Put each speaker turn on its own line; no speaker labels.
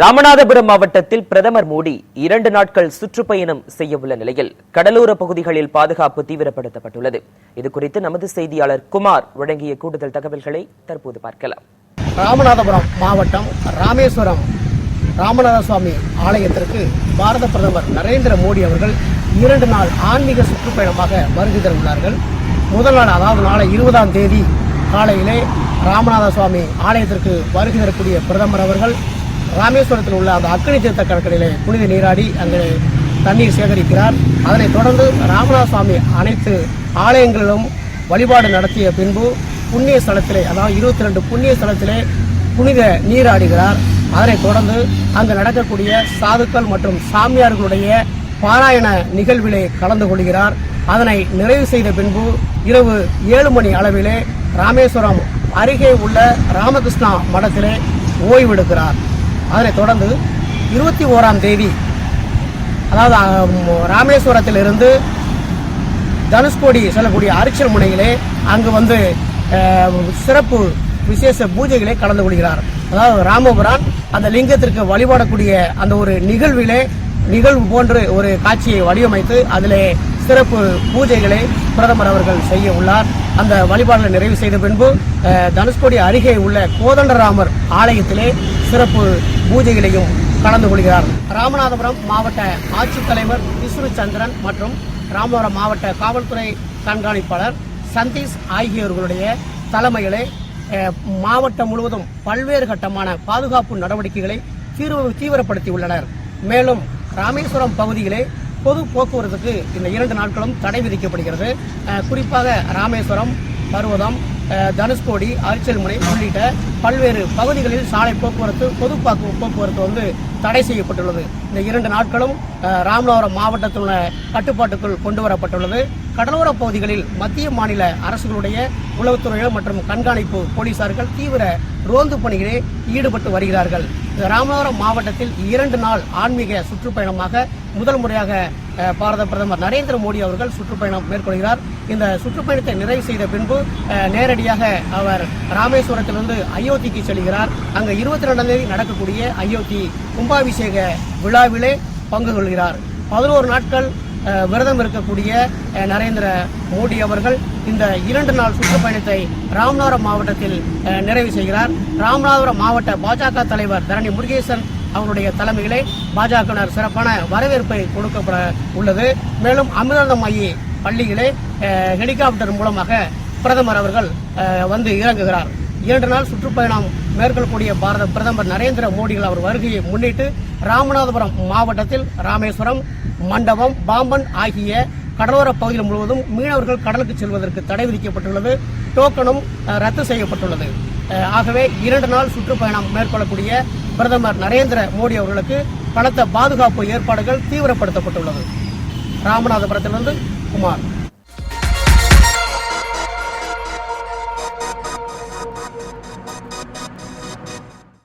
ராமநாதபுரம் மாவட்டத்தில் பிரதமர் மோடி 2 நாட்கள் சுற்றுப்பயணம் செய்யவுள்ள நிலையில் கடலோர பகுதிகளில் பாதுகாப்பு தீவிரப்படுத்தப்பட்டுள்ளது. இதுகுறித்து நமது செய்தியாளர் குமார் வழங்கிய கூடுதல் தகவல்களை தற்போது பார்க்கலாம்.
ராமநாதபுரம் மாவட்டம் ராமேஸ்வரம் ராமநாத சுவாமி ஆலயத்திற்கு பாரத பிரதமர் நரேந்திர மோடி அவர்கள் 2 நாள் ஆன்மீக சுற்றுப்பயணமாக வருகை தருகிறார்கள். முதல் நாள், அதாவது நாளை 20ஆம் தேதி காலையிலே ராமநாத சுவாமி ஆலயத்திற்கு வருகை தரக்கூடிய பிரதமர் அவர்கள் ராமேஸ்வரத்தில் உள்ள அந்த அக்னி தீர்த்த கடற்கரையிலே புனித நீராடி அங்கே தண்ணீர் சேகரிக்கிறார். அதனைத் தொடர்ந்து ராமநாத சுவாமி அனைத்து ஆலயங்களிலும் வழிபாடு நடத்திய பின்பு புண்ணிய ஸ்தலத்திலே, அதாவது 22 புண்ணிய ஸ்தலத்திலே புனித நீராடுகிறார். அதனைத் தொடர்ந்து அங்கு நடக்கக்கூடிய சாதுக்கள் மற்றும் சாமியார்களுடைய பாராயண நிகழ்விலே கலந்து கொள்கிறார். அதனை நிறைவு செய்த பின்பு இரவு 7 மணி அளவிலே ராமேஸ்வரம் அருகே உள்ள ராமகிருஷ்ணா மடத்திலே ஓய்வெடுக்கிறார். அதனைத் தொடர்ந்து 21ஆம் தேதி, அதாவது ராமேஸ்வரத்திலிருந்து தனுஷ்கோடி செல்லக்கூடிய அரிச்சல் முனையிலே அங்கு வந்து சிறப்பு விசேஷ பூஜைகளை கலந்து கொள்கிறார். அதாவது ராமபுரான் அந்த லிங்கத்திற்கு வழிபாடக்கூடிய அந்த ஒரு நிகழ்வு போன்று ஒரு காட்சியை வடிவமைத்து அதிலே சிறப்பு பூஜைகளை பிரதமர் அவர்கள் செய்ய உள்ளார். அந்த வழிபாடுகளை நிறைவு செய்த பின்பு தனுஷ்கோடி அருகே உள்ள கோதண்டராமர் ஆலயத்திலே சிறப்பு பூஜைகளையும் கலந்து கொள்கிறார். ராமநாதபுரம் மாவட்ட ஆட்சித்தலைவர் விஷ்ணு சந்திரன் மற்றும் ராமநாதபுரம் மாவட்ட காவல்துறை கண்காணிப்பாளர் சந்தீஷ் ஆகியோர்களுடைய தலைமையிலே மாவட்டம் முழுவதும் பல்வேறு கட்டமான பாதுகாப்பு நடவடிக்கைகளை தீவிரப்படுத்தியுள்ளனர். மேலும் ராமேஸ்வரம் பகுதியிலே பொது போக்குவரத்துக்கு இந்த 2 நாட்களும் தடை விதிக்கப்படுகிறது. குறிப்பாக ராமேஸ்வரம், பர்வதம், தனுஷ்கோடி, அரிச்சல் முனை உள்ளிட்ட பல்வேறு பகுதிகளில் சாலை போக்குவரத்து, பொது போக்குவரத்து தடை செய்யப்பட்டுள்ளது. இந்த 2 நாட்களும் ராமநாதபுரம் மாவட்டத்தில் உள்ள கட்டுப்பாட்டுக்குள் கொண்டு வரப்பட்டுள்ளது. கடலோர பகுதிகளில் மத்திய மாநில அரசுகளுடைய உளவுத்துறைகள் மற்றும் கண்காணிப்பு போலீசார்கள் தீவிர ரோந்து பணிகளில் ஈடுபட்டு வருகிறார்கள். ராமநாதபுரம் மாவட்டத்தில் 2 நாள் ஆன்மீக சுற்றுப்பயணமாக முதல் முறையாக பாரத பிரதமர் நரேந்திர மோடி அவர்கள் சுற்றுப்பயணம் மேற்கொள்கிறார். இந்த சுற்றுப்பயணத்தை நிறைவு செய்த பின்பு நேரடியாக அவர் ராமேஸ்வரத்திலிருந்து அயோத்திக்கு செல்கிறார். அங்கு 22ஆம் தேதி நடக்கக்கூடிய அயோத்தி கும்பாபிஷேக விழாவிலே பங்கு கொள்கிறார். 11 நாட்கள் விரதம் இருக்கக்கூடிய நரேந்திர மோடி அவர்கள் இந்த 2 நாள் சுற்றுப்பயணத்தை ராமநாதபுரம் மாவட்டத்தில் நிறைவு செய்கிறார். ராமநாதபுரம் மாவட்ட பாஜக தலைவர் தரணி முருகேசன் அவருடைய தலைமையிலே பாஜகவினர் சிறப்பான வரவேற்பை கொடுக்கப்பட உள்ளது. மேலும் அமிர்தமயி பள்ளியிலே ஹெலிகாப்டர் மூலமாக பிரதமர் அவர்கள் வந்து இறங்குகிறார். 2 நாள் சுற்றுப்பயணம் மேற்கொள்ளக்கூடிய பாரத பிரதமர் நரேந்திர மோடிகள் அவர் வருகையை முன்னிட்டு ராமநாதபுரம் மாவட்டத்தில் ராமேஸ்வரம், மண்டபம், பாம்பன் ஆகிய கடலோர பகுதிகள் முழுவதும் மீனவர்கள் கடலுக்கு செல்வதற்கு தடை விதிக்கப்பட்டுள்ளது. டோக்கனும் ரத்து செய்யப்பட்டுள்ளது. ஆகவே 2 நாள் சுற்றுப்பயணம் மேற்கொள்ளக்கூடிய பிரதமர் நரேந்திர மோடி அவர்களுக்கு பலத்த பாதுகாப்பு ஏற்பாடுகள் தீவிரப்படுத்தப்பட்டுள்ளது. ராமநாதபுரத்திலிருந்து குமார்.